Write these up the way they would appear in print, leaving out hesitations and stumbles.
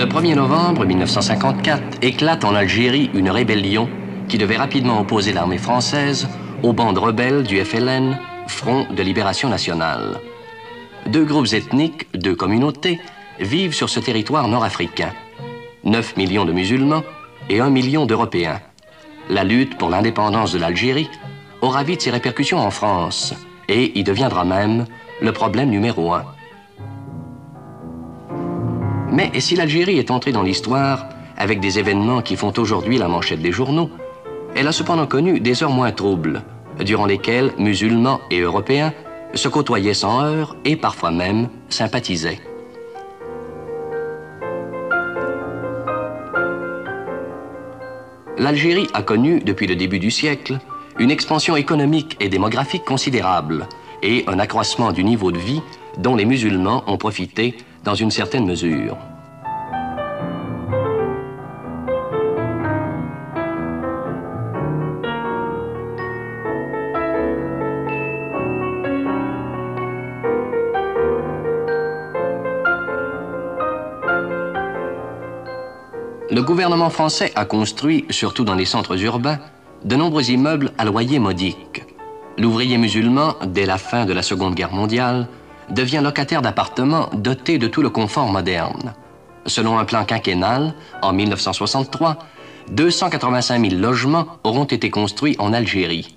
Le 1er novembre 1954 éclate en Algérie une rébellion qui devait rapidement opposer l'armée française aux bandes rebelles du FLN, Front de Libération Nationale. Deux groupes ethniques, deux communautés, vivent sur ce territoire nord-africain. 9 millions de musulmans et 1 million d'Européens. La lutte pour l'indépendance de l'Algérie aura vite ses répercussions en France et y deviendra même le problème numéro 1. Mais si l'Algérie est entrée dans l'histoire avec des événements qui font aujourd'hui la manchette des journaux, elle a cependant connu des heures moins troubles, durant lesquelles musulmans et Européens se côtoyaient sans heurts et parfois même sympathisaient. L'Algérie a connu, depuis le début du siècle, une expansion économique et démographique considérable et un accroissement du niveau de vie dont les musulmans ont profité dans une certaine mesure. Le gouvernement français a construit, surtout dans les centres urbains, de nombreux immeubles à loyer modique. L'ouvrier musulman, dès la fin de la Seconde Guerre mondiale, devient locataire d'appartements dotés de tout le confort moderne. Selon un plan quinquennal, en 1963, 285 000 logements auront été construits en Algérie.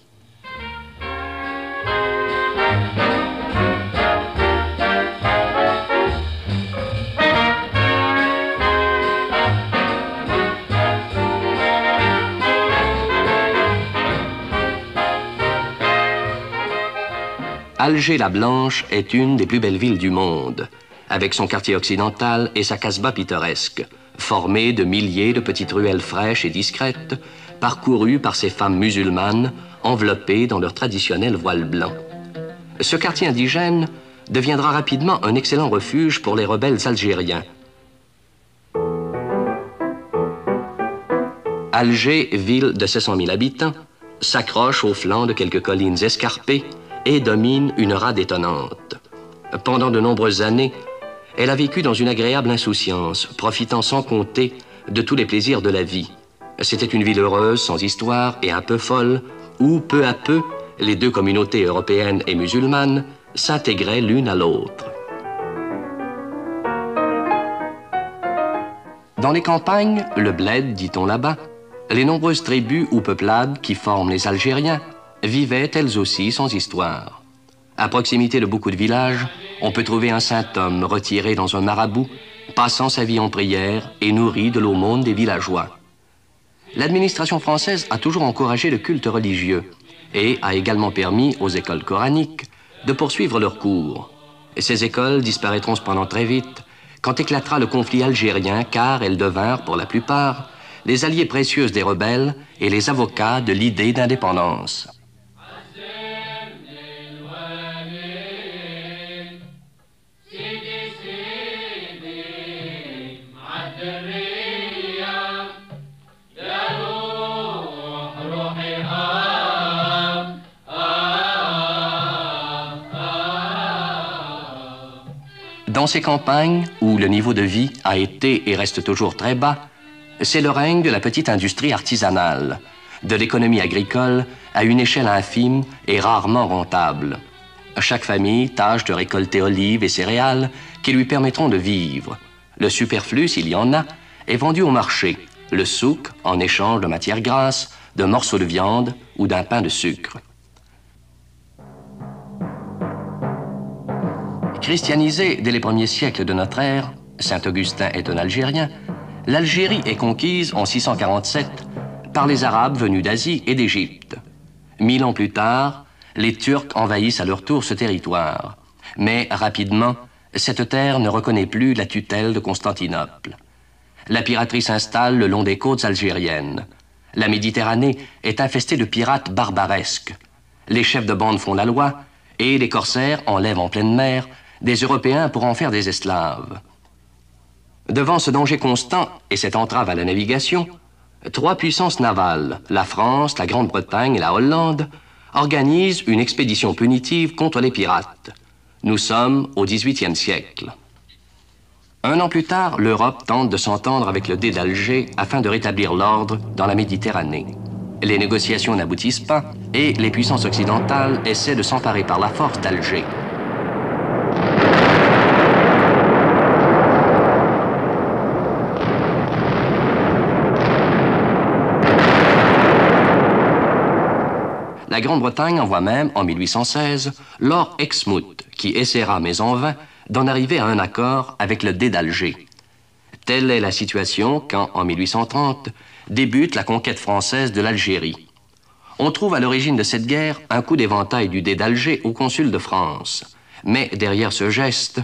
Alger-la-Blanche est une des plus belles villes du monde, avec son quartier occidental et sa casbah pittoresque, formée de milliers de petites ruelles fraîches et discrètes, parcourues par ces femmes musulmanes enveloppées dans leur traditionnel voile blanc. Ce quartier indigène deviendra rapidement un excellent refuge pour les rebelles algériens. Alger, ville de 700 000 habitants, s'accroche au flanc de quelques collines escarpées et domine une rade étonnante. Pendant de nombreuses années, elle a vécu dans une agréable insouciance, profitant sans compter de tous les plaisirs de la vie. C'était une ville heureuse, sans histoire et un peu folle, où peu à peu, les deux communautés européennes et musulmanes s'intégraient l'une à l'autre. Dans les campagnes, le bled, dit-on là-bas, les nombreuses tribus ou peuplades qui forment les Algériens vivaient elles aussi sans histoire. À proximité de beaucoup de villages, on peut trouver un saint homme retiré dans un marabout, passant sa vie en prière et nourri de l'aumône des villageois. L'administration française a toujours encouragé le culte religieux et a également permis aux écoles coraniques de poursuivre leurs cours. Et ces écoles disparaîtront cependant très vite quand éclatera le conflit algérien, car elles devinrent, pour la plupart, les alliés précieux des rebelles et les avocats de l'idée d'indépendance. Dans ces campagnes, où le niveau de vie a été et reste toujours très bas, c'est le règne de la petite industrie artisanale, de l'économie agricole à une échelle infime et rarement rentable. Chaque famille tâche de récolter olives et céréales qui lui permettront de vivre. Le superflu, s'il y en a, est vendu au marché, le souk en échange de matières grasses, de morceaux de viande ou d'un pain de sucre. Christianisée dès les premiers siècles de notre ère, Saint-Augustin est un Algérien, l'Algérie est conquise en 647 par les Arabes venus d'Asie et d'Égypte. 1000 ans plus tard, les Turcs envahissent à leur tour ce territoire. Mais rapidement, cette terre ne reconnaît plus la tutelle de Constantinople. La piraterie s'installe le long des côtes algériennes. La Méditerranée est infestée de pirates barbaresques. Les chefs de bande font la loi et les corsaires enlèvent en pleine mer des Européens pour en faire des esclaves. Devant ce danger constant et cette entrave à la navigation, 3 puissances navales, la France, la Grande-Bretagne et la Hollande, organisent une expédition punitive contre les pirates. Nous sommes au XVIIIe siècle. Un an plus tard, l'Europe tente de s'entendre avec le Dey d'Alger afin de rétablir l'ordre dans la Méditerranée. Les négociations n'aboutissent pas et les puissances occidentales essaient de s'emparer par la force d'Alger. La Grande-Bretagne envoie même, en 1816, Lord Exmouth, qui essaiera, mais en vain, d'en arriver à un accord avec le Dey d'Alger. Telle est la situation quand, en 1830, débute la conquête française de l'Algérie. On trouve à l'origine de cette guerre un coup d'éventail du Dey d'Alger au consul de France. Mais derrière ce geste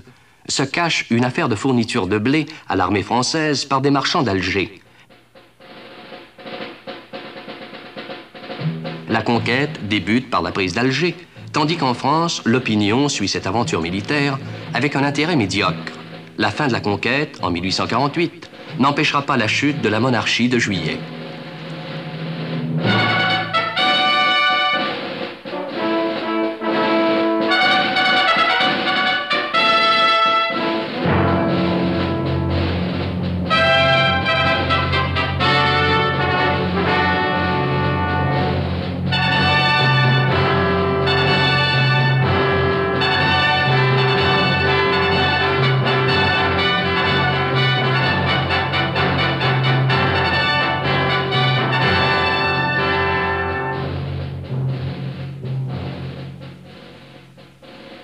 se cache une affaire de fourniture de blé à l'armée française par des marchands d'Alger. La conquête débute par la prise d'Alger, tandis qu'en France, l'opinion suit cette aventure militaire avec un intérêt médiocre. La fin de la conquête, en 1848, n'empêchera pas la chute de la monarchie de Juillet.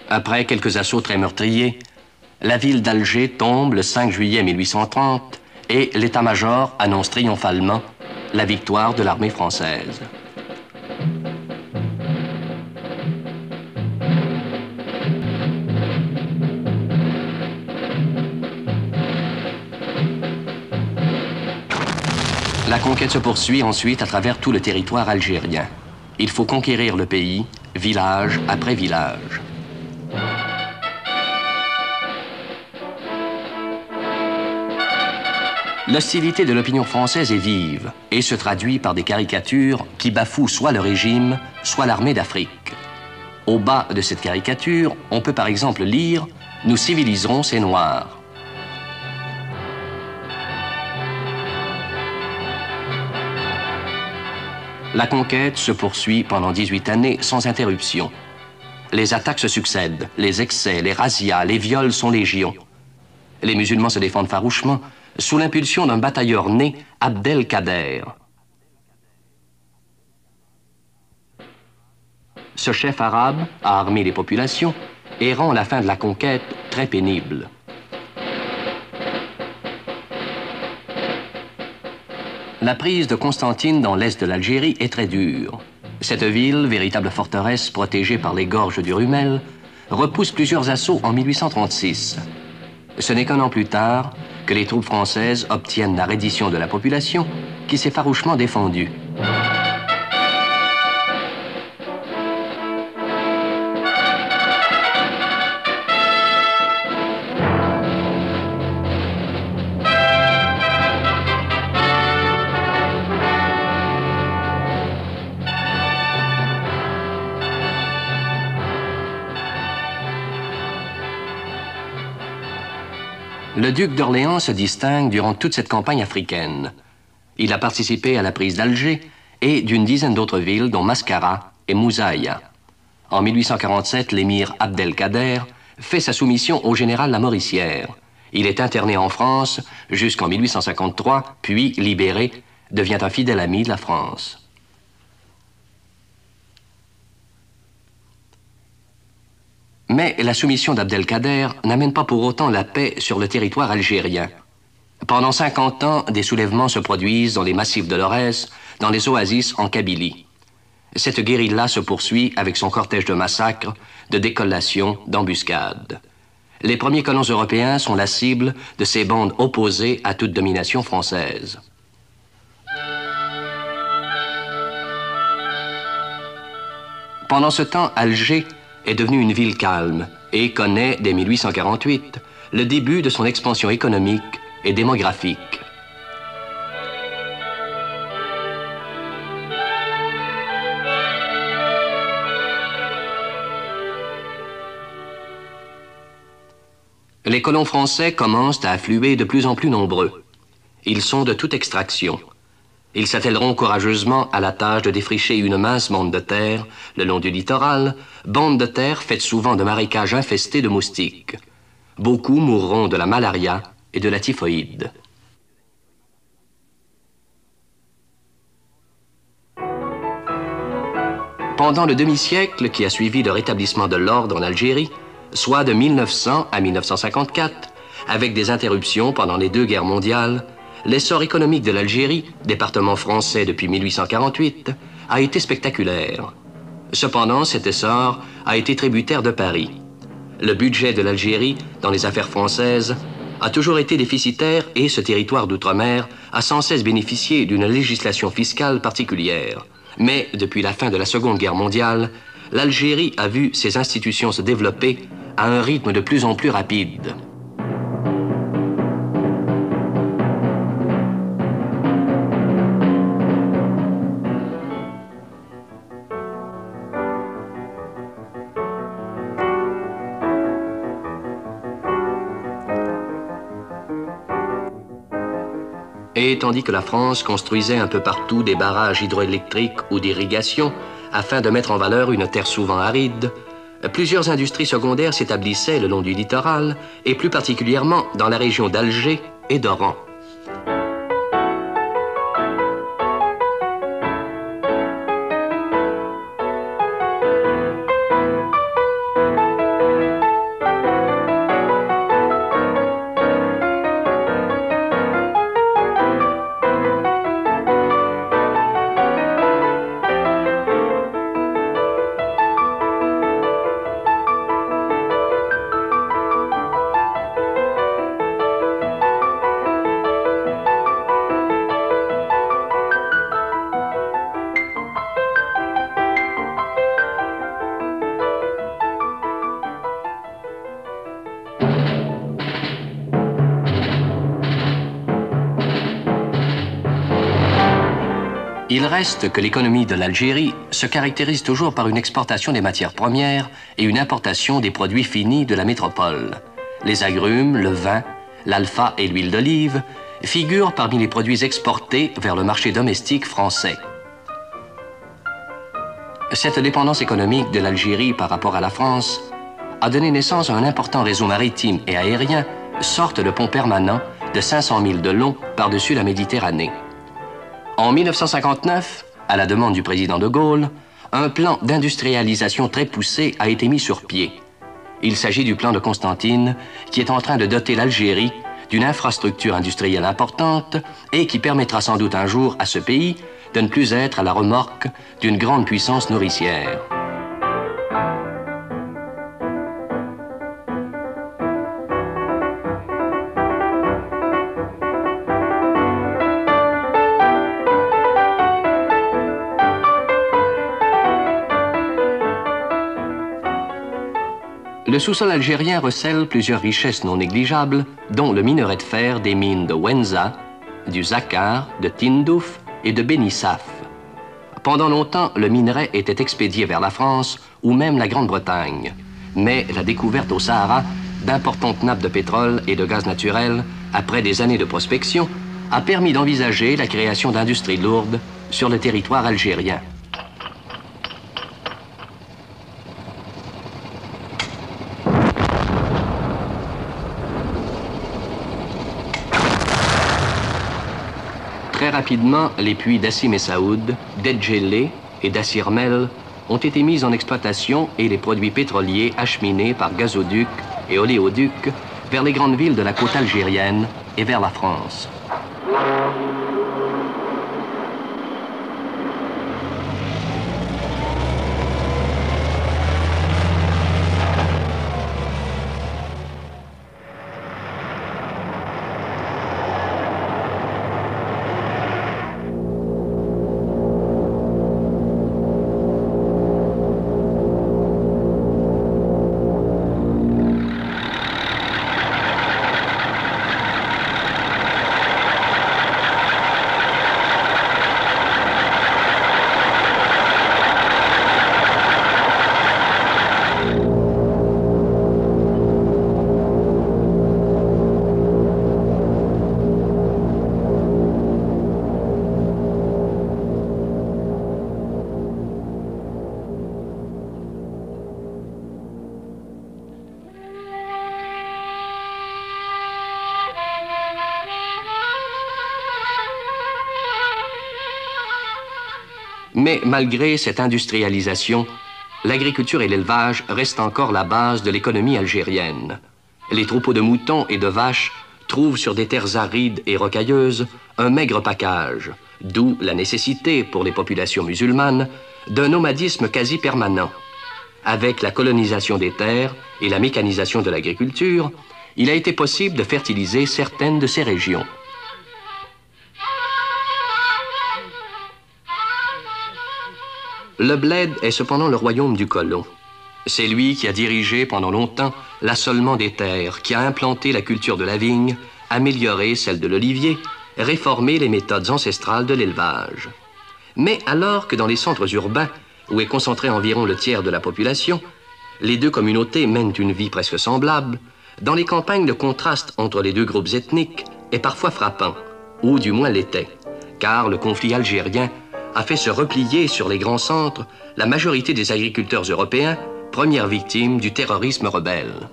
Après quelques assauts très meurtriers, la ville d'Alger tombe le 5 juillet 1830 et l'état-major annonce triomphalement la victoire de l'armée française. La conquête se poursuit ensuite à travers tout le territoire algérien. Il faut conquérir le pays, village après village. L'hostilité de l'opinion française est vive et se traduit par des caricatures qui bafouent soit le régime, soit l'armée d'Afrique. Au bas de cette caricature, on peut par exemple lire « Nous civiliserons ces Noirs ». La conquête se poursuit pendant 18 années sans interruption. Les attaques se succèdent, les excès, les razzias, les viols sont légion. Les musulmans se défendent farouchement sous l'impulsion d'un batailleur né, Abdelkader. Ce chef arabe a armé les populations et rend la fin de la conquête très pénible. La prise de Constantine dans l'est de l'Algérie est très dure. Cette ville, véritable forteresse protégée par les gorges du Rumel, repousse plusieurs assauts en 1836. Ce n'est qu'un an plus tard que les troupes françaises obtiennent la reddition de la population qui s'est farouchement défendu. Le duc d'Orléans se distingue durant toute cette campagne africaine. Il a participé à la prise d'Alger et d'une dizaine d'autres villes, dont Mascara et Mouzaïa. En 1847, l'émir Abdelkader fait sa soumission au général Lamoricière. Il est interné en France jusqu'en 1853, puis libéré, devient un fidèle ami de la France. Mais la soumission d'Abdelkader n'amène pas pour autant la paix sur le territoire algérien. Pendant 50 ans, des soulèvements se produisent dans les massifs de l'Aurès, dans les oasis en Kabylie. Cette guérilla se poursuit avec son cortège de massacres, de décollations, d'embuscades. Les premiers colons européens sont la cible de ces bandes opposées à toute domination française. Pendant ce temps, Alger est devenue une ville calme et connaît, dès 1848, le début de son expansion économique et démographique. Les colons français commencent à affluer de plus en plus nombreux. Ils sont de toute extraction. Ils s'attelleront courageusement à la tâche de défricher une mince bande de terre le long du littoral, bande de terre faite souvent de marécages infestés de moustiques. Beaucoup mourront de la malaria et de la typhoïde. Pendant le demi-siècle qui a suivi le rétablissement de l'ordre en Algérie, soit de 1900 à 1954, avec des interruptions pendant les deux guerres mondiales, l'essor économique de l'Algérie, département français depuis 1848, a été spectaculaire. Cependant, cet essor a été tributaire de Paris. Le budget de l'Algérie, dans les affaires françaises, a toujours été déficitaire et ce territoire d'outre-mer a sans cesse bénéficié d'une législation fiscale particulière. Mais depuis la fin de la Seconde Guerre mondiale, l'Algérie a vu ses institutions se développer à un rythme de plus en plus rapide. Et tandis que la France construisait un peu partout des barrages hydroélectriques ou d'irrigation afin de mettre en valeur une terre souvent aride, plusieurs industries secondaires s'établissaient le long du littoral et plus particulièrement dans la région d'Alger et d'Oran. Il reste que l'économie de l'Algérie se caractérise toujours par une exportation des matières premières et une importation des produits finis de la métropole. Les agrumes, le vin, l'alpha et l'huile d'olive figurent parmi les produits exportés vers le marché domestique français. Cette dépendance économique de l'Algérie par rapport à la France a donné naissance à un important réseau maritime et aérien, sorte de pont permanent de 500 000 de long par-dessus la Méditerranée. En 1959, à la demande du président de Gaulle, un plan d'industrialisation très poussé a été mis sur pied. Il s'agit du plan de Constantine, qui est en train de doter l'Algérie d'une infrastructure industrielle importante et qui permettra sans doute un jour à ce pays de ne plus être à la remorque d'une grande puissance nourricière. Le sous-sol algérien recèle plusieurs richesses non négligeables, dont le minerai de fer des mines de Wenza, du Zakar, de Tindouf et de Benissaf. Pendant longtemps, le minerai était expédié vers la France ou même la Grande-Bretagne. Mais la découverte au Sahara d'importantes nappes de pétrole et de gaz naturel, après des années de prospection, a permis d'envisager la création d'industries lourdes sur le territoire algérien. Très rapidement, les puits d'Assim et Saoud, d'Edjellé et d'Assirmel ont été mis en exploitation et les produits pétroliers acheminés par gazoducs et oléoducs vers les grandes villes de la côte algérienne et vers la France. Mais malgré cette industrialisation, l'agriculture et l'élevage restent encore la base de l'économie algérienne. Les troupeaux de moutons et de vaches trouvent sur des terres arides et rocailleuses un maigre pacage, d'où la nécessité pour les populations musulmanes d'un nomadisme quasi permanent. Avec la colonisation des terres et la mécanisation de l'agriculture, il a été possible de fertiliser certaines de ces régions. Le bled est cependant le royaume du colon. C'est lui qui a dirigé pendant longtemps l'assolement des terres, qui a implanté la culture de la vigne, amélioré celle de l'olivier, réformé les méthodes ancestrales de l'élevage. Mais alors que dans les centres urbains, où est concentré environ le tiers de la population, les deux communautés mènent une vie presque semblable, dans les campagnes le contraste entre les deux groupes ethniques est parfois frappant, ou du moins l'était, car le conflit algérien a fait se replier sur les grands centres la majorité des agriculteurs européens, premières victimes du terrorisme rebelle.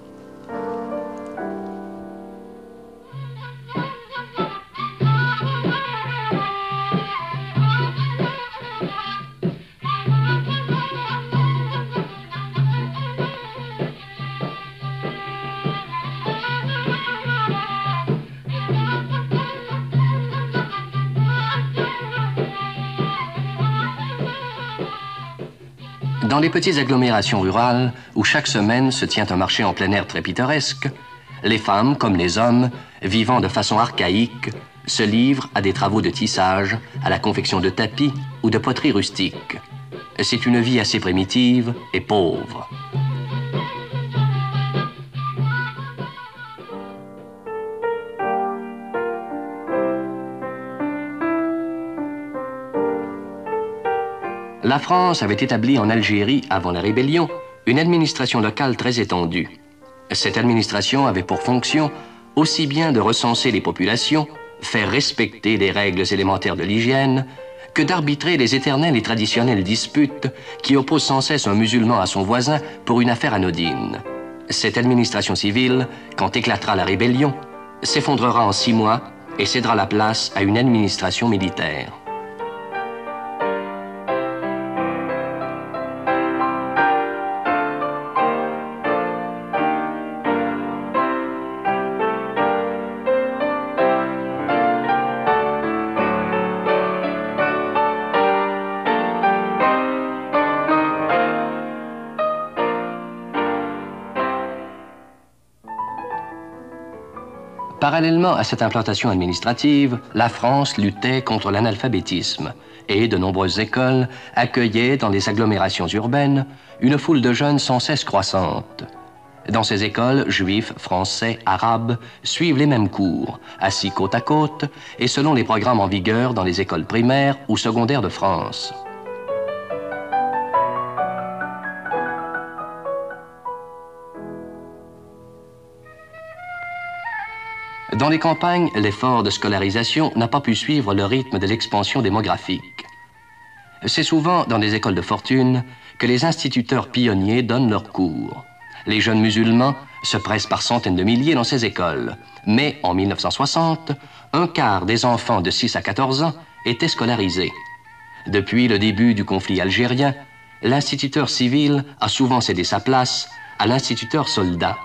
Dans les petites agglomérations rurales, où chaque semaine se tient un marché en plein air très pittoresque, les femmes, comme les hommes, vivant de façon archaïque, se livrent à des travaux de tissage, à la confection de tapis ou de poterie rustique. C'est une vie assez primitive et pauvre. La France avait établi en Algérie, avant la rébellion, une administration locale très étendue. Cette administration avait pour fonction aussi bien de recenser les populations, faire respecter les règles élémentaires de l'hygiène, que d'arbitrer les éternelles et traditionnelles disputes qui opposent sans cesse un musulman à son voisin pour une affaire anodine. Cette administration civile, quand éclatera la rébellion, s'effondrera en 6 mois et cédera la place à une administration militaire. Parallèlement à cette implantation administrative, la France luttait contre l'analphabétisme et de nombreuses écoles accueillaient dans les agglomérations urbaines une foule de jeunes sans cesse croissante. Dans ces écoles, juifs, français, arabes suivent les mêmes cours, assis côte à côte et selon les programmes en vigueur dans les écoles primaires ou secondaires de France. Dans les campagnes, l'effort de scolarisation n'a pas pu suivre le rythme de l'expansion démographique. C'est souvent dans des écoles de fortune que les instituteurs pionniers donnent leurs cours. Les jeunes musulmans se pressent par centaines de milliers dans ces écoles. Mais en 1960, un quart des enfants de 6 à 14 ans étaient scolarisés. Depuis le début du conflit algérien, l'instituteur civil a souvent cédé sa place à l'instituteur soldat,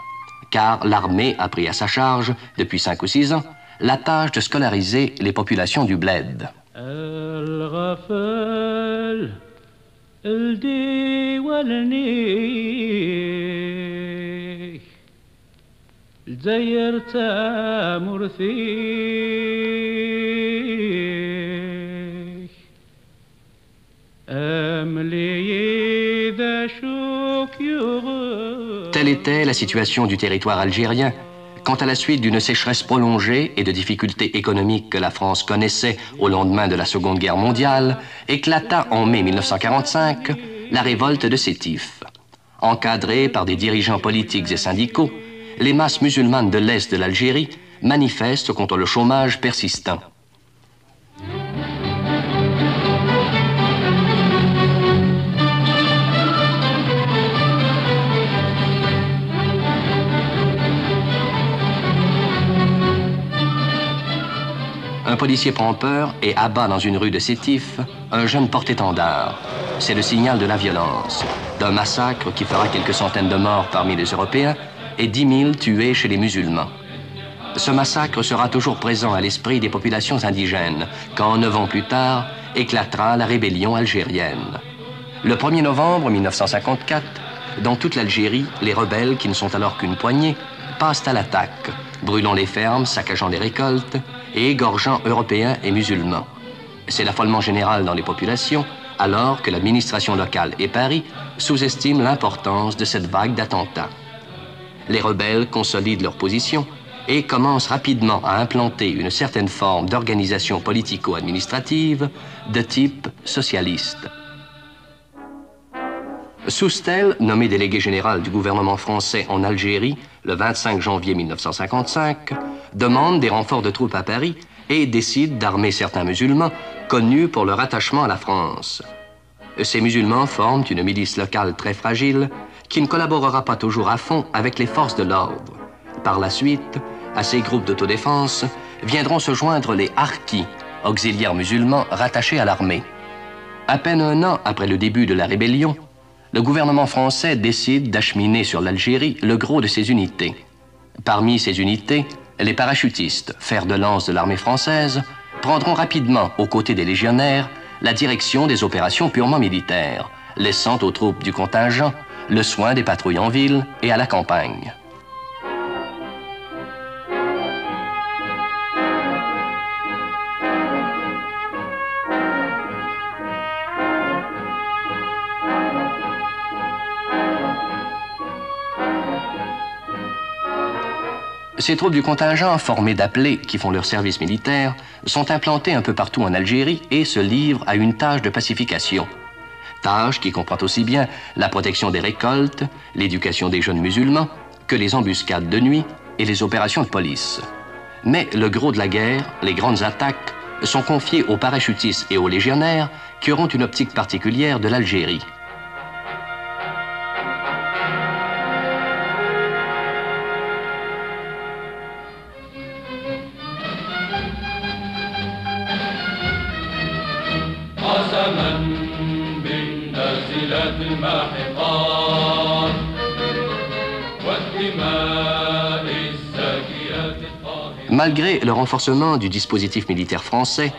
car l'armée a pris à sa charge, depuis 5 ou 6 ans, la tâche de scolariser les populations du bled. Telle était la situation du territoire algérien quand, à la suite d'une sécheresse prolongée et de difficultés économiques que la France connaissait au lendemain de la Seconde Guerre mondiale, éclata en mai 1945 la révolte de Sétif. Encadrée par des dirigeants politiques et syndicaux, les masses musulmanes de l'Est de l'Algérie manifestent contre le chômage persistant. Un policier prend peur et abat dans une rue de Sétif un jeune porte-étendard. C'est le signal de la violence, d'un massacre qui fera quelques centaines de morts parmi les Européens et 10 000 tués chez les musulmans. Ce massacre sera toujours présent à l'esprit des populations indigènes quand, 9 ans plus tard, éclatera la rébellion algérienne. Le 1er novembre 1954, dans toute l'Algérie, les rebelles, qui ne sont alors qu'une poignée, passent à l'attaque, brûlant les fermes, saccageant les récoltes et égorgeant Européens et musulmans. C'est l'affolement général dans les populations, alors que l'administration locale et Paris sous-estiment l'importance de cette vague d'attentats. Les rebelles consolident leur position et commencent rapidement à implanter une certaine forme d'organisation politico-administrative de type socialiste. Soustelle, nommé délégué général du gouvernement français en Algérie le 25 janvier 1955, demande des renforts de troupes à Paris et décide d'armer certains musulmans connus pour leur attachement à la France. Ces musulmans forment une milice locale très fragile qui ne collaborera pas toujours à fond avec les forces de l'ordre. Par la suite, à ces groupes d'autodéfense viendront se joindre les harkis, auxiliaires musulmans rattachés à l'armée. À peine un an après le début de la rébellion, le gouvernement français décide d'acheminer sur l'Algérie le gros de ses unités. Parmi ces unités, les parachutistes, fer de lance de l'armée française, prendront rapidement, aux côtés des légionnaires, la direction des opérations purement militaires, laissant aux troupes du contingent le soin des patrouilles en ville et à la campagne. Ces troupes du contingent, formées d'appelés qui font leur service militaire, sont implantées un peu partout en Algérie et se livrent à une tâche de pacification. Tâche qui comprend aussi bien la protection des récoltes, l'éducation des jeunes musulmans, que les embuscades de nuit et les opérations de police. Mais le gros de la guerre, les grandes attaques, sont confiées aux parachutistes et aux légionnaires qui auront une optique particulière de l'Algérie. Malgré le renforcement du dispositif militaire français,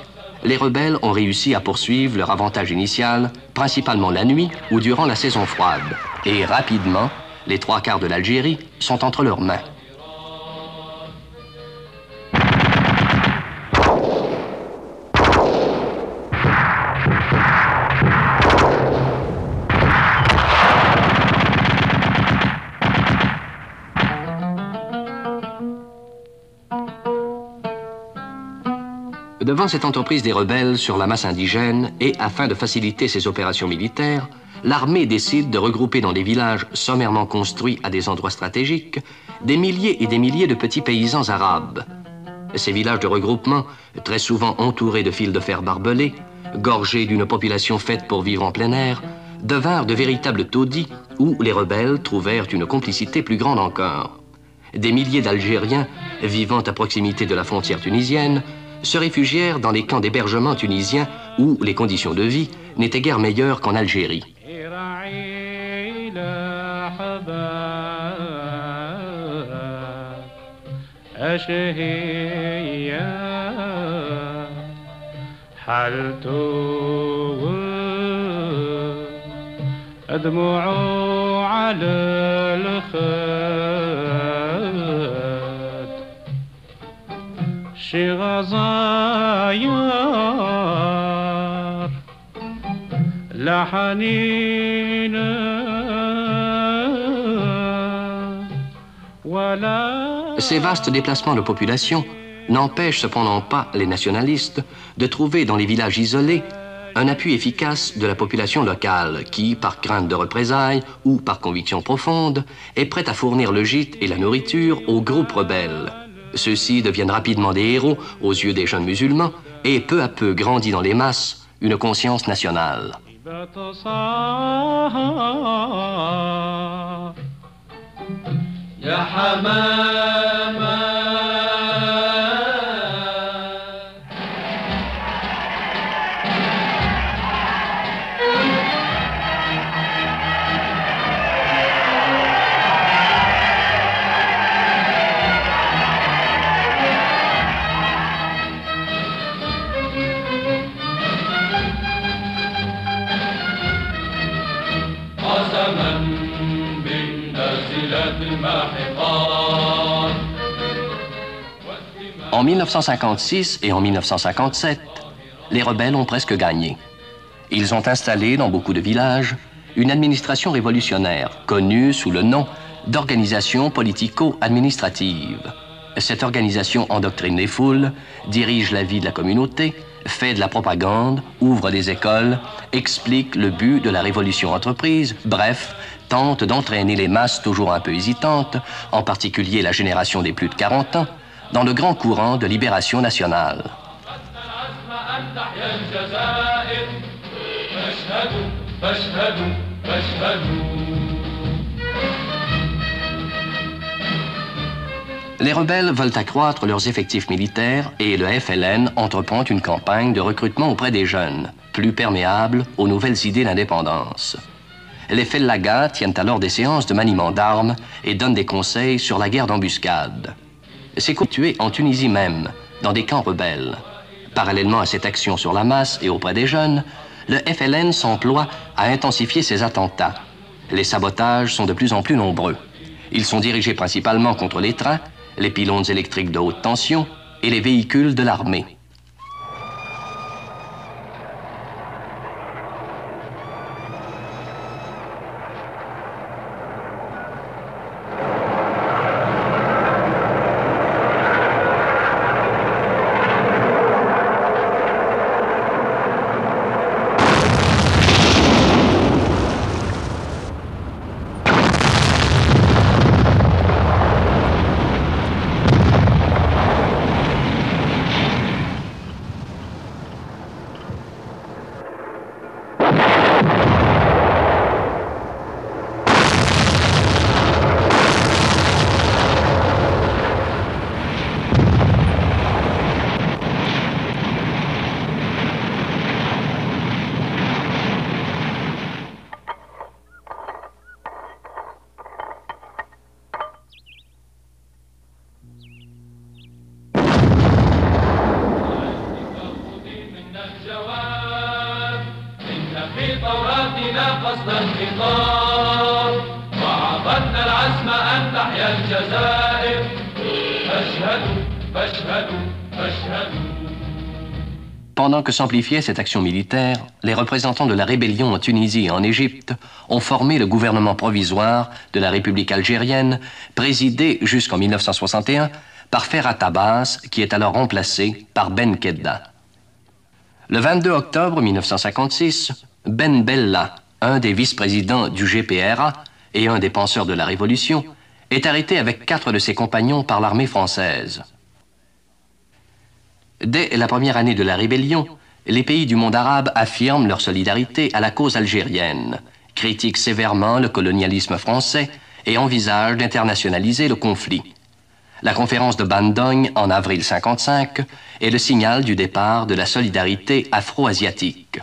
les rebelles ont réussi à poursuivre leur avantage initial, principalement la nuit ou durant la saison froide. Et rapidement, les 3/4 de l'Algérie sont entre leurs mains. Devant cette entreprise des rebelles sur la masse indigène et afin de faciliter ses opérations militaires, l'armée décide de regrouper dans des villages sommairement construits à des endroits stratégiques des milliers et des milliers de petits paysans arabes. Ces villages de regroupement, très souvent entourés de fils de fer barbelés, gorgés d'une population faite pour vivre en plein air, devinrent de véritables taudis où les rebelles trouvèrent une complicité plus grande encore. Des milliers d'Algériens, vivant à proximité de la frontière tunisienne, se réfugièrent dans les camps d'hébergement tunisiens où les conditions de vie n'étaient guère meilleures qu'en Algérie. Ces vastes déplacements de population n'empêchent cependant pas les nationalistes de trouver dans les villages isolés un appui efficace de la population locale qui, par crainte de représailles ou par conviction profonde, est prête à fournir le gîte et la nourriture aux groupes rebelles. Ceux-ci deviennent rapidement des héros aux yeux des jeunes musulmans et peu à peu grandit dans les masses une conscience nationale. En 1956 et en 1957, les rebelles ont presque gagné. Ils ont installé dans beaucoup de villages une administration révolutionnaire connue sous le nom d'organisation politico-administrative. Cette organisation endoctrine les foules, dirige la vie de la communauté, fait de la propagande, ouvre des écoles, explique le but de la révolution entreprise, bref, tente d'entraîner les masses toujours un peu hésitantes, en particulier la génération des plus de 40 ans, dans le grand courant de libération nationale. Les rebelles veulent accroître leurs effectifs militaires et le FLN entreprend une campagne de recrutement auprès des jeunes, plus perméables aux nouvelles idées d'indépendance. Les fellagas tiennent alors des séances de maniement d'armes et donnent des conseils sur la guerre d'embuscade. C'est constitué en Tunisie même, dans des camps rebelles. Parallèlement à cette action sur la masse et auprès des jeunes, le FLN s'emploie à intensifier ses attentats. Les sabotages sont de plus en plus nombreux. Ils sont dirigés principalement contre les trains, les pylônes électriques de haute tension et les véhicules de l'armée. Pendant que s'amplifiait cette action militaire, les représentants de la rébellion en Tunisie et en Égypte ont formé le gouvernement provisoire de la République algérienne, présidé jusqu'en 1961 par Ferhat Abbas, qui est alors remplacé par Ben Khedda. Le 22 octobre 1956, Ben Bella, un des vice-présidents du GPRA et un des penseurs de la Révolution, est arrêté avec 4 de ses compagnons par l'armée française. Dès la première année de la rébellion, les pays du monde arabe affirment leur solidarité à la cause algérienne, critiquent sévèrement le colonialisme français et envisagent d'internationaliser le conflit. La conférence de Bandung en avril 1955 est le signal du départ de la solidarité afro-asiatique.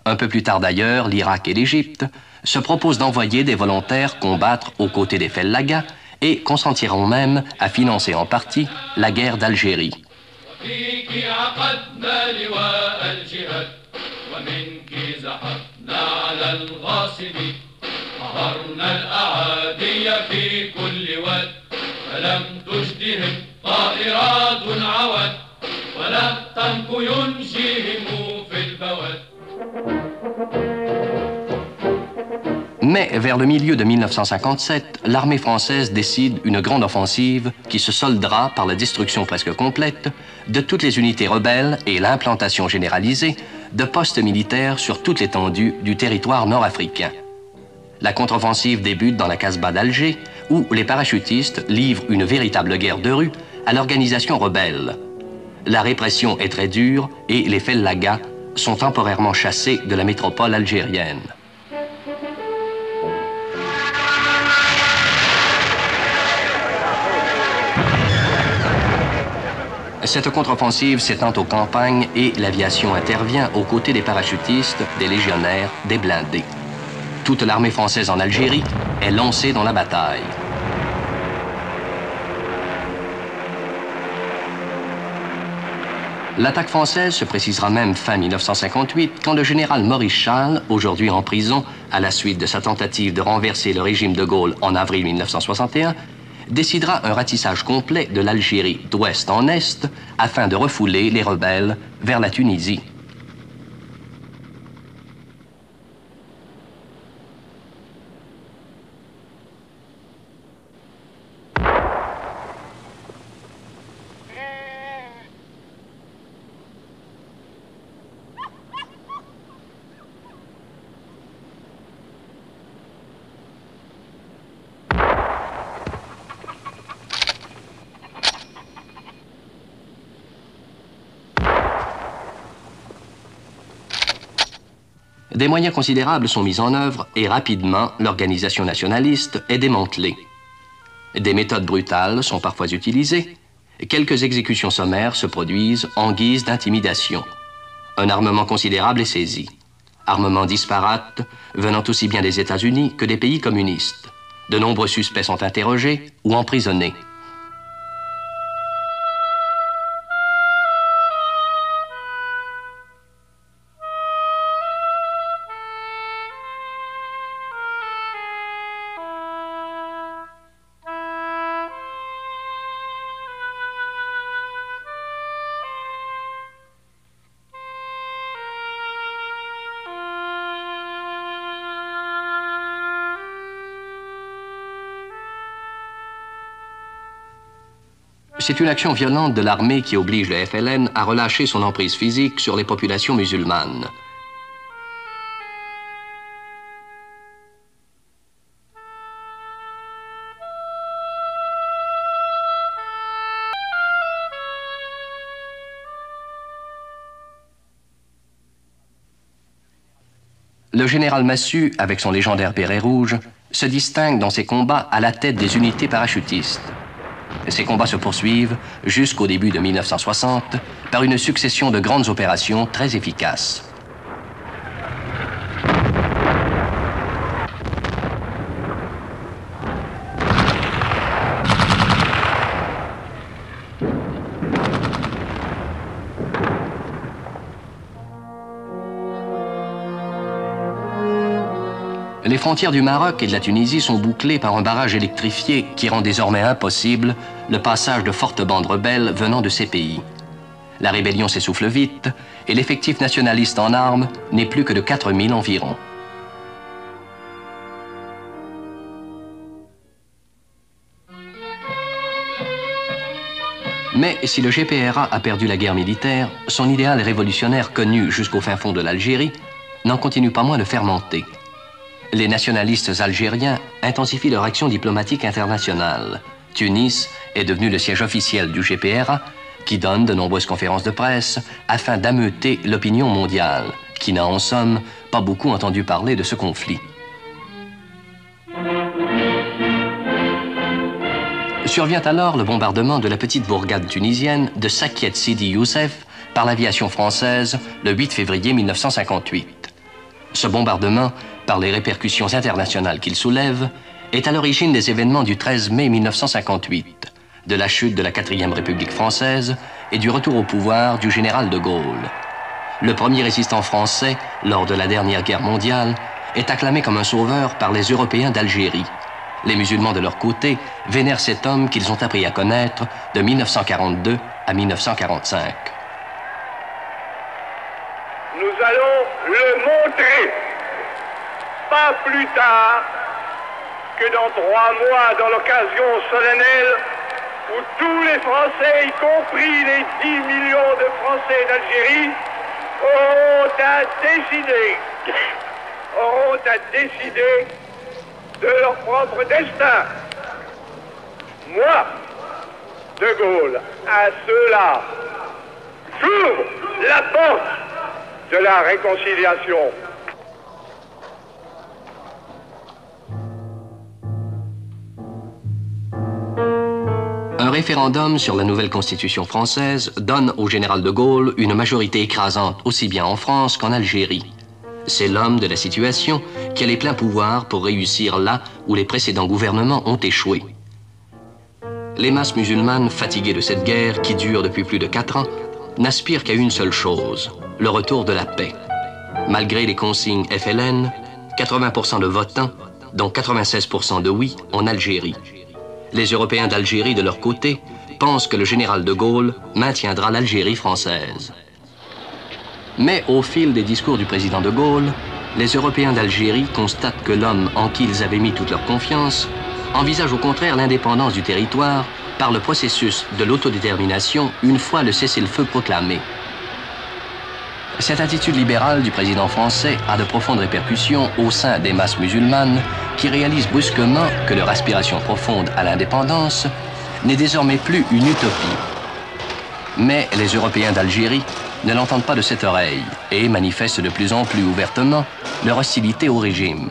Un peu plus tard d'ailleurs, l'Irak et l'Égypte se proposent d'envoyer des volontaires combattre aux côtés des Fellagas et consentiront même à financer en partie la guerre d'Algérie. فلم تجدهم طائرات عود ولا الطنك ينجيهم في البواد. Mais vers le milieu de 1957, l'armée française décide une grande offensive qui se soldera par la destruction presque complète de toutes les unités rebelles et l'implantation généralisée de postes militaires sur toute l'étendue du territoire nord-africain. La contre-offensive débute dans la Casbah d'Alger, où les parachutistes livrent une véritable guerre de rue à l'organisation rebelle. La répression est très dure et les Fellagas sont temporairement chassés de la métropole algérienne. Cette contre-offensive s'étend aux campagnes et l'aviation intervient aux côtés des parachutistes, des légionnaires, des blindés. Toute l'armée française en Algérie est lancée dans la bataille. L'attaque française se précisera même fin 1958 quand le général Maurice Charles, aujourd'hui en prison à la suite de sa tentative de renverser le régime de Gaulle en avril 1961, décidera un ratissage complet de l'Algérie d'ouest en est afin de refouler les rebelles vers la Tunisie. Des moyens considérables sont mis en œuvre et rapidement, l'organisation nationaliste est démantelée. Des méthodes brutales sont parfois utilisées. Quelques exécutions sommaires se produisent en guise d'intimidation. Un armement considérable est saisi. Armement disparate venant aussi bien des États-Unis que des pays communistes. De nombreux suspects sont interrogés ou emprisonnés. C'est une action violente de l'armée qui oblige le FLN à relâcher son emprise physique sur les populations musulmanes. Le général Massu, avec son légendaire béret rouge, se distingue dans ses combats à la tête des unités parachutistes. Ces combats se poursuivent jusqu'au début de 1960 par une succession de grandes opérations très efficaces. Les frontières du Maroc et de la Tunisie sont bouclées par un barrage électrifié qui rend désormais impossible le passage de fortes bandes rebelles venant de ces pays. La rébellion s'essouffle vite et l'effectif nationaliste en armes n'est plus que de 4000 environ. Mais si le GPRA a perdu la guerre militaire, son idéal révolutionnaire connu jusqu'au fin fond de l'Algérie n'en continue pas moins de fermenter. Les nationalistes algériens intensifient leur action diplomatique internationale. Tunis est devenu le siège officiel du GPRA, qui donne de nombreuses conférences de presse afin d'ameuter l'opinion mondiale, qui n'a en somme pas beaucoup entendu parler de ce conflit. Survient alors le bombardement de la petite bourgade tunisienne de Sakiet Sidi Youssef par l'aviation française le 8 février 1958. Ce bombardement, par les répercussions internationales qu'il soulève, est à l'origine des événements du 13 mai 1958, de la chute de la 4e République française et du retour au pouvoir du général de Gaulle. Le premier résistant français, lors de la dernière guerre mondiale, est acclamé comme un sauveur par les Européens d'Algérie. Les musulmans, de leur côté, vénèrent cet homme qu'ils ont appris à connaître de 1942 à 1945. Nous allons le montrer, pas plus tard que dans 3 mois, dans l'occasion solennelle où tous les Français, y compris les 10 millions de Français d'Algérie, auront à décider de leur propre destin. Moi, de Gaulle, à ceux-là, j'ouvre la porte de la réconciliation. Un référendum sur la nouvelle constitution française donne au général de Gaulle une majorité écrasante aussi bien en France qu'en Algérie. C'est l'homme de la situation qui a les pleins pouvoirs pour réussir là où les précédents gouvernements ont échoué. Les masses musulmanes, fatiguées de cette guerre qui dure depuis plus de 4 ans, n'aspirent qu'à une seule chose, le retour de la paix. Malgré les consignes FLN, 80% de votants, dont 96% de oui, en Algérie. Les Européens d'Algérie, de leur côté, pensent que le général de Gaulle maintiendra l'Algérie française. Mais au fil des discours du président de Gaulle, les Européens d'Algérie constatent que l'homme en qui ils avaient mis toute leur confiance envisage au contraire l'indépendance du territoire par le processus de l'autodétermination une fois le cessez-le-feu proclamé. Cette attitude libérale du président français a de profondes répercussions au sein des masses musulmanes qui réalisent brusquement que leur aspiration profonde à l'indépendance n'est désormais plus une utopie. Mais les Européens d'Algérie ne l'entendent pas de cette oreille et manifestent de plus en plus ouvertement leur hostilité au régime.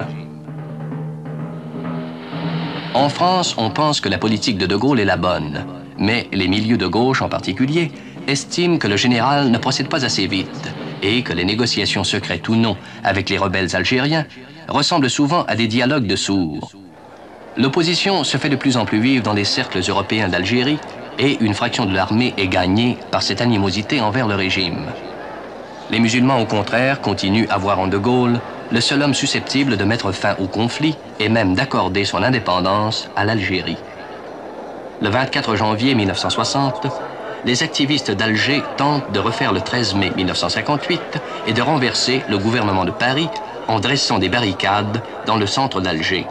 En France, on pense que la politique de Gaulle est la bonne, mais les milieux de gauche en particulier estiment que le général ne procède pas assez vite et que les négociations secrètes ou non avec les rebelles algériens ressemblent souvent à des dialogues de sourds. L'opposition se fait de plus en plus vive dans les cercles européens d'Algérie et une fraction de l'armée est gagnée par cette animosité envers le régime. Les musulmans, au contraire, continuent à voir en de Gaulle le seul homme susceptible de mettre fin au conflit et même d'accorder son indépendance à l'Algérie. Le 24 janvier 1960, les activistes d'Alger tentent de refaire le 13 mai 1958 et de renverser le gouvernement de Paris en dressant des barricades dans le centre d'Alger.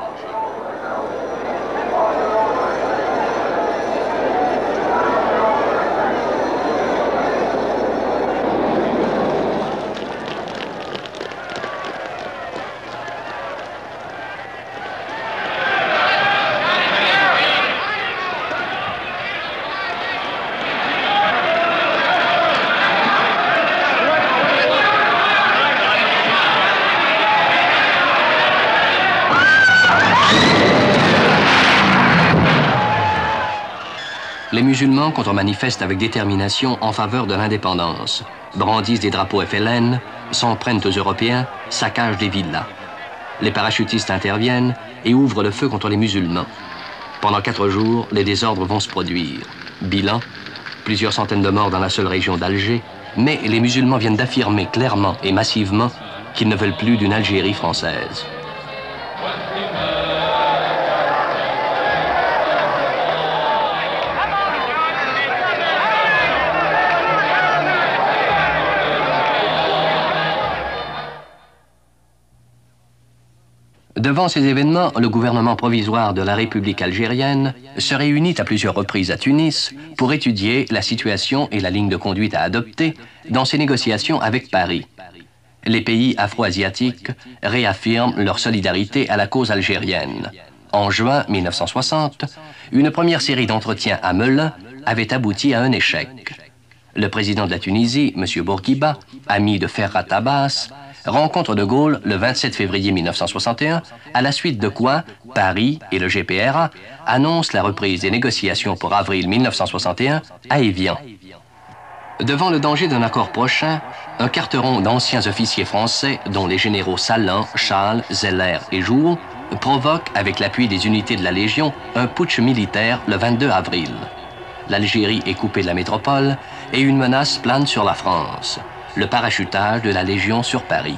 Les musulmans contre-manifestent avec détermination en faveur de l'indépendance, brandissent des drapeaux FLN, s'en prennent aux Européens, saccagent des villas. Les parachutistes interviennent et ouvrent le feu contre les musulmans. Pendant 4 jours, les désordres vont se produire. Bilan, plusieurs centaines de morts dans la seule région d'Alger, mais les musulmans viennent d'affirmer clairement et massivement qu'ils ne veulent plus d'une Algérie française. Devant ces événements, le gouvernement provisoire de la République algérienne se réunit à plusieurs reprises à Tunis pour étudier la situation et la ligne de conduite à adopter dans ses négociations avec Paris. Les pays afro-asiatiques réaffirment leur solidarité à la cause algérienne. En juin 1960, une première série d'entretiens à Melun avait abouti à un échec. Le président de la Tunisie, M. Bourguiba, ami de Ferhat Abbas, rencontre de Gaulle le 27 février 1961, à la suite de quoi Paris et le GPRA annoncent la reprise des négociations pour avril 1961 à Évian. Devant le danger d'un accord prochain, un carteron d'anciens officiers français, dont les généraux Salan, Charles, Zeller et Joux, provoque, avec l'appui des unités de la Légion, un putsch militaire le 22 avril. L'Algérie est coupée de la métropole et une menace plane sur la France. Le parachutage de la Légion sur Paris.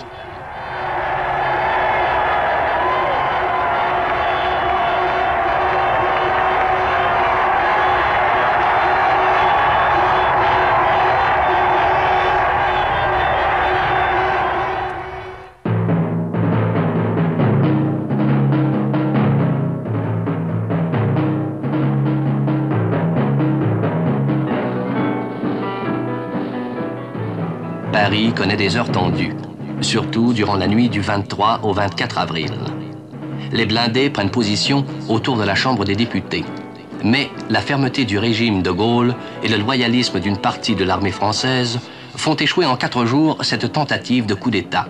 Paris connaît des heures tendues, surtout durant la nuit du 23 au 24 avril. Les blindés prennent position autour de la Chambre des députés. Mais la fermeté du régime de Gaulle et le loyalisme d'une partie de l'armée française font échouer en 4 jours cette tentative de coup d'État.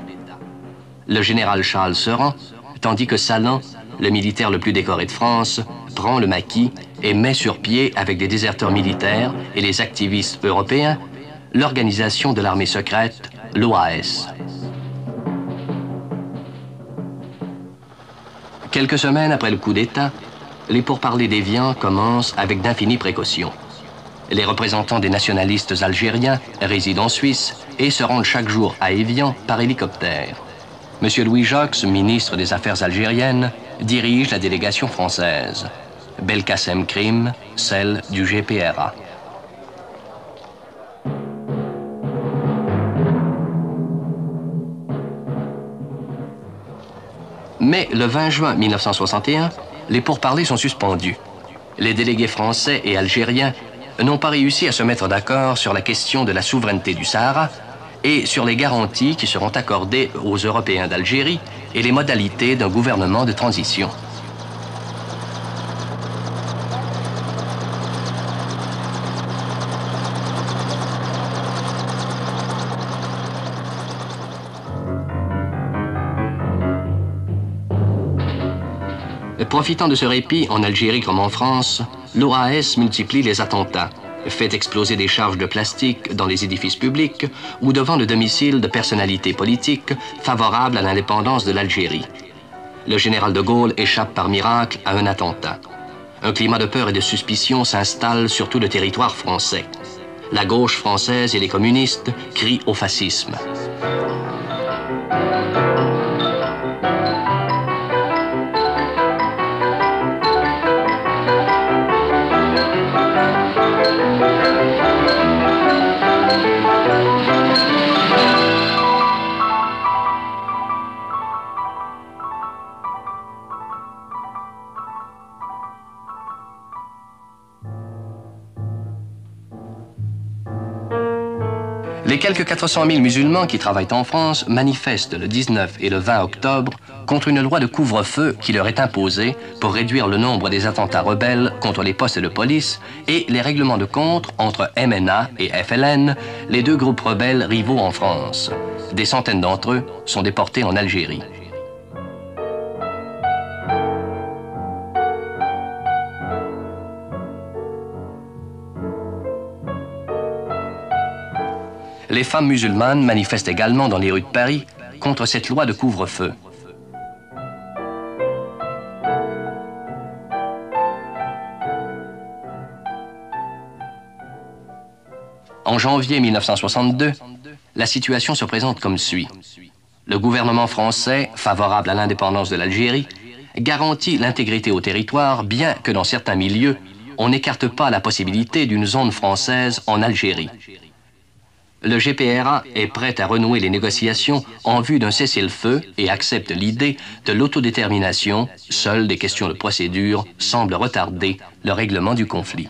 Le général Charles se rend, tandis que Salan, le militaire le plus décoré de France, prend le maquis et met sur pied, avec des déserteurs militaires et les activistes européens, l'organisation de l'armée secrète, l'OAS. Quelques semaines après le coup d'État, les pourparlers d'Évian commencent avec d'infinies précautions. Les représentants des nationalistes algériens résident en Suisse et se rendent chaque jour à Évian par hélicoptère. M. Louis Jox, ministre des Affaires algériennes, dirige la délégation française. Belkacem Krim, celle du GPRA. Mais le 20 juin 1961, les pourparlers sont suspendus. Les délégués français et algériens n'ont pas réussi à se mettre d'accord sur la question de la souveraineté du Sahara et sur les garanties qui seront accordées aux Européens d'Algérie et les modalités d'un gouvernement de transition. Profitant de ce répit, en Algérie comme en France, l'OAS multiplie les attentats, fait exploser des charges de plastique dans les édifices publics ou devant le domicile de personnalités politiques favorables à l'indépendance de l'Algérie. Le général de Gaulle échappe par miracle à un attentat. Un climat de peur et de suspicion s'installe sur tout le territoire français. La gauche française et les communistes crient au fascisme. Les quelques 400 000 musulmans qui travaillent en France manifestent le 19 et le 20 octobre contre une loi de couvre-feu qui leur est imposée pour réduire le nombre des attentats rebelles contre les postes de police et les règlements de compte entre MNA et FLN, les 2 groupes rebelles rivaux en France. Des centaines d'entre eux sont déportés en Algérie. Les femmes musulmanes manifestent également dans les rues de Paris contre cette loi de couvre-feu. En janvier 1962, la situation se présente comme suit. Le gouvernement français, favorable à l'indépendance de l'Algérie, garantit l'intégrité au territoire, bien que dans certains milieux, on n'écarte pas la possibilité d'une zone française en Algérie. Le GPRA est prêt à renouer les négociations en vue d'un cessez-le-feu et accepte l'idée de l'autodétermination. Seules des questions de procédure semblent retarder le règlement du conflit.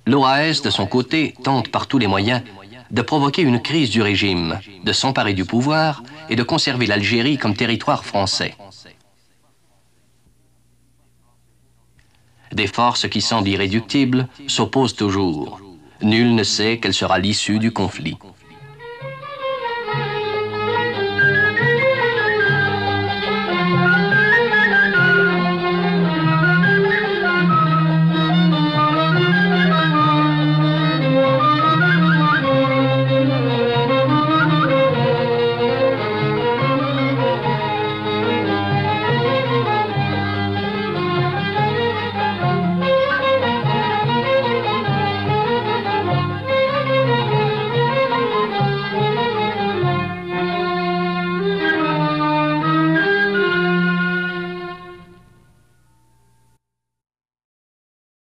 L'OAS, de son côté, tente par tous les moyens de provoquer une crise du régime, de s'emparer du pouvoir et de conserver l'Algérie comme territoire français. Des forces qui semblent irréductibles s'opposent toujours. Nul ne sait quelle sera l'issue du conflit.